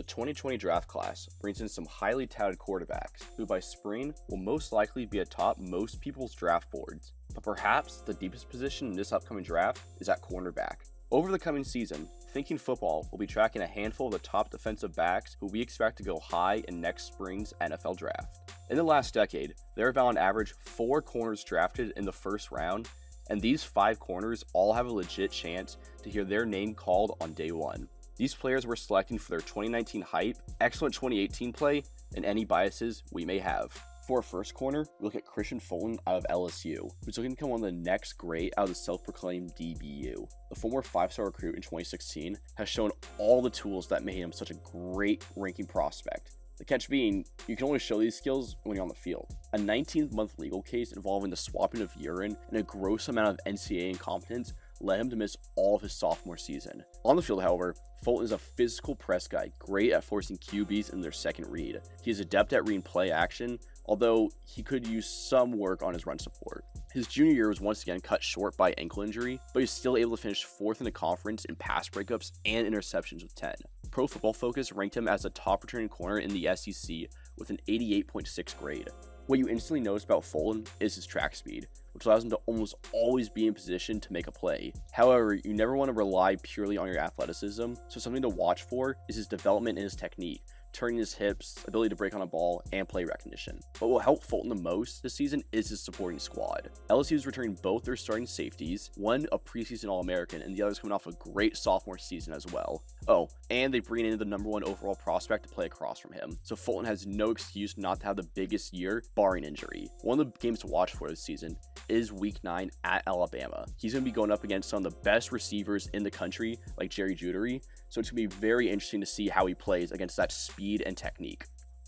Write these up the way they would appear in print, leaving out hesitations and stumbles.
The 2020 draft class brings in some highly touted quarterbacks who by spring will most likely be atop most people's draft boards. But perhaps the deepest position in this upcoming draft is at cornerback. Over the coming season, Thinking Football will be tracking a handful of the top defensive backs who we expect to go high in next spring's NFL draft. In the last decade, there have been on average 4 corners drafted in the first round, and these 5 corners all have a legit chance to hear their name called on day one. These players we're selecting for their 2019 hype, excellent 2018 play, and any biases we may have. For our first corner, we look at Kristian Fulton out of LSU, who's looking to become one of the next great out of the self-proclaimed DBU. The former 5-star recruit in 2016 has shown all the tools that made him such a great ranking prospect. The catch being, you can only show these skills when you're on the field. A 19-month legal case involving the swapping of urine and a gross amount of NCAA incompetence led him to miss all of his sophomore season. On the field, however, Fulton is a physical press guy, great at forcing QBs in their second read. He is adept at reading play action, although he could use some work on his run support. His junior year was once again cut short by ankle injury, but he's still able to finish 4th in the conference in pass breakups and interceptions with 10. Pro Football Focus ranked him as a top returning corner in the SEC with an 88.6 grade. What you instantly notice about Fulton is his track speed, which allows him to almost always be in position to make a play. However, you never want to rely purely on your athleticism, so something to watch for is his development in his technique, turning his hips, ability to break on a ball, and play recognition. What will help Fulton the most this season is his supporting squad. LSU is returning both their starting safeties, one a preseason All-American and the other is coming off a great sophomore season as well. Oh, and they bring in the number 1 overall prospect to play across from him, so Fulton has no excuse not to have the biggest year, barring injury. One of the games to watch for this season is Week 9 at Alabama. He's going to be going up against some of the best receivers in the country, like Jerry Jeudy, so it's going to be very interesting to see how he plays against that speed and technique.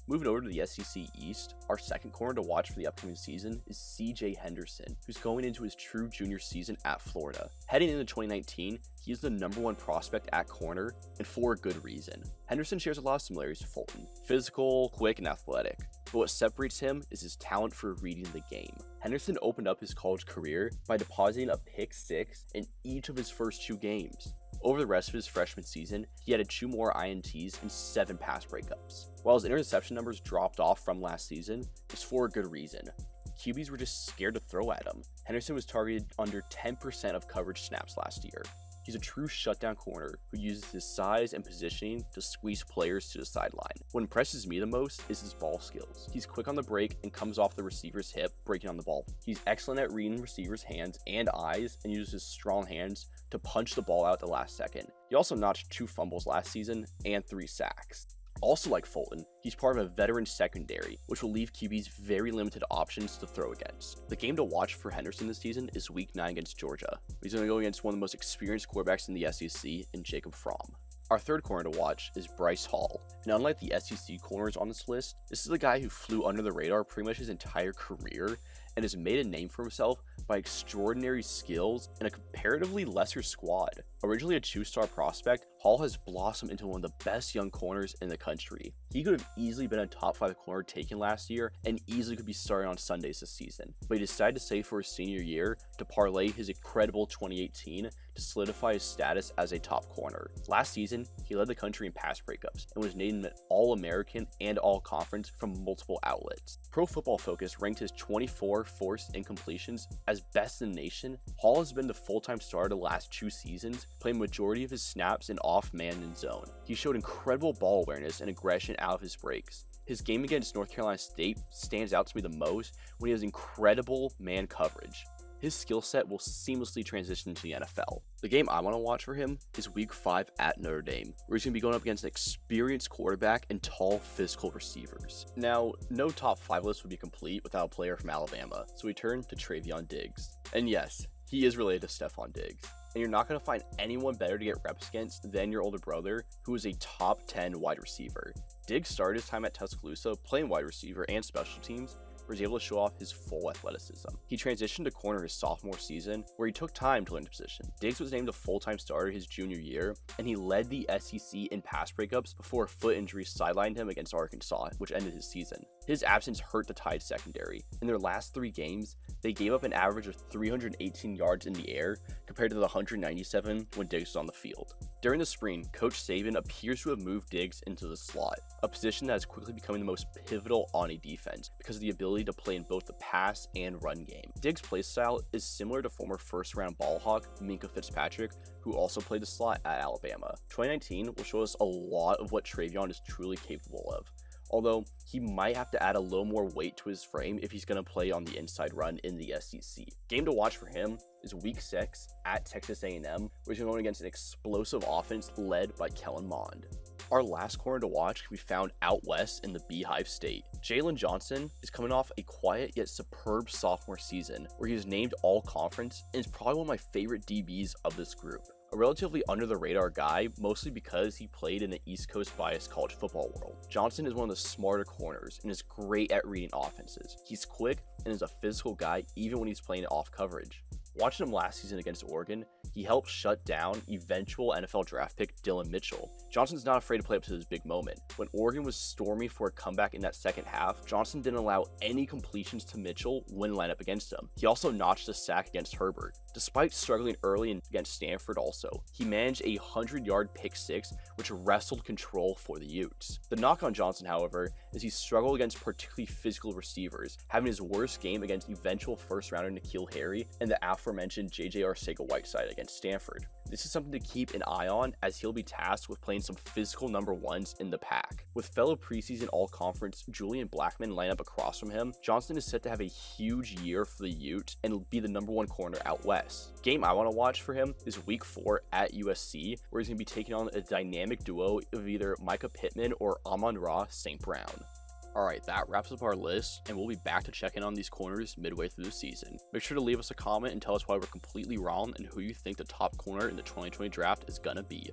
Moving over to the SEC East, our second corner to watch for the upcoming season is CJ Henderson, who's going into his true junior season at Florida. Heading into 2019, he is the number 1 prospect at corner, and for a good reason. Henderson shares a lot of similarities to Fulton, physical, quick, and athletic, but what separates him is his talent for reading the game. Henderson opened up his college career by depositing a pick 6 in each of his first 2 games. Over the rest of his freshman season, he added 2 more INTs and 7 pass breakups. While his interception numbers dropped off from last season, it's for a good reason. QBs were just scared to throw at him. Henderson was targeted under 10% of coverage snaps last year. He's a true shutdown corner who uses his size and positioning to squeeze players to the sideline. What impresses me the most is his ball skills. He's quick on the break and comes off the receiver's hip, breaking on the ball. He's excellent at reading receivers' hands and eyes and uses his strong hands to punch the ball out at the last second. He also notched 2 fumbles last season and 3 sacks. Also like Fulton, he's part of a veteran secondary, which will leave QBs very limited options to throw against. The game to watch for Henderson this season is Week 9 against Georgia. He's going to go against one of the most experienced quarterbacks in the SEC in Jacob Fromm. Our third corner to watch is Bryce Hall, and unlike the SEC corners on this list, this is a guy who flew under the radar pretty much his entire career and has made a name for himself by extraordinary skills and a comparatively lesser squad. Originally a 2-star prospect, Hall has blossomed into one of the best young corners in the country. He could have easily been a top 5 corner taken last year and easily could be starting on Sundays this season, but he decided to stay for his senior year to parlay his incredible 2018 to solidify his status as a top corner. Last season, he led the country in pass breakups and was named an All-American and All-Conference from multiple outlets. Pro Football Focus ranked his 24 forced incompletions as best in the nation. Hall has been the full-time starter the last 2 seasons, playing majority of his snaps in off-man and zone. He showed incredible ball awareness and aggression out of his breaks. His game against North Carolina State stands out to me the most when he has incredible man coverage. His skill set will seamlessly transition into the NFL. The game I want to watch for him is Week 5 at Notre Dame, where he's going to be going up against an experienced quarterback and tall physical receivers. Now, no top 5 list would be complete without a player from Alabama, so we turn to Travion Diggs. And yes, he is related to Stephon Diggs. And you're not going to find anyone better to get reps against than your older brother, who is a top 10 wide receiver. Diggs started his time at Tuscaloosa playing wide receiver and special teams, was able to show off his full athleticism. He transitioned to corner his sophomore season, where he took time to learn the position. Diggs was named a full-time starter his junior year, and he led the SEC in pass breakups before a foot injury sidelined him against Arkansas, which ended his season. His absence hurt the Tide secondary. In their last 3 games, they gave up an average of 318 yards in the air compared to the 197 when Diggs was on the field. During the spring, Coach Saban appears to have moved Diggs into the slot, a position that is quickly becoming the most pivotal on a defense because of the ability to play in both the pass and run game. Diggs' playstyle is similar to former first-round ball hawk Minkah Fitzpatrick, who also played the slot at Alabama. 2019 will show us a lot of what Travion is truly capable of, although he might have to add a little more weight to his frame if he's going to play on the inside run in the SEC. Game to watch for him is Week 6 at Texas A&M, where he's going against an explosive offense led by Kellen Mond. Our last corner to watch can be found out west in the Beehive State. Jaylen Johnson is coming off a quiet yet superb sophomore season, where he was named All-Conference and is probably one of my favorite DBs of this group. A relatively under-the-radar guy, mostly because he played in the East Coast biased college football world. Johnson is one of the smarter corners and is great at reading offenses. He's quick and is a physical guy even when he's playing off coverage. Watching him last season against Oregon, he helped shut down eventual NFL draft pick Dylan Mitchell. Johnson's not afraid to play up to his big moment. When Oregon was storming for a comeback in that second half, Johnson didn't allow any completions to Mitchell when lined up against him. He also notched a sack against Herbert. Despite struggling early against Stanford also, he managed a 100-yard pick six, which wrestled control for the Utes. The knock on Johnson, however, is he struggled against particularly physical receivers, having his worst game against eventual first-rounder N'Keal Harry and the aforementioned J.J. Arcega-Whiteside against Stanford. This is something to keep an eye on, as he'll be tasked with playing some physical number ones in the pack. With fellow preseason all-conference Julian Blackmon lined up across from him, Johnson is set to have a huge year for the Utes and be the number 1 corner out west. Game I want to watch for him is Week 4 at USC, where he's going to be taking on a dynamic duo of either Micah Pittman or Amon-Ra St. Brown. Alright, that wraps up our list, and we'll be back to check in on these corners midway through the season. Make sure to leave us a comment and tell us why we're completely wrong and who you think the top corner in the 2020 draft is gonna be.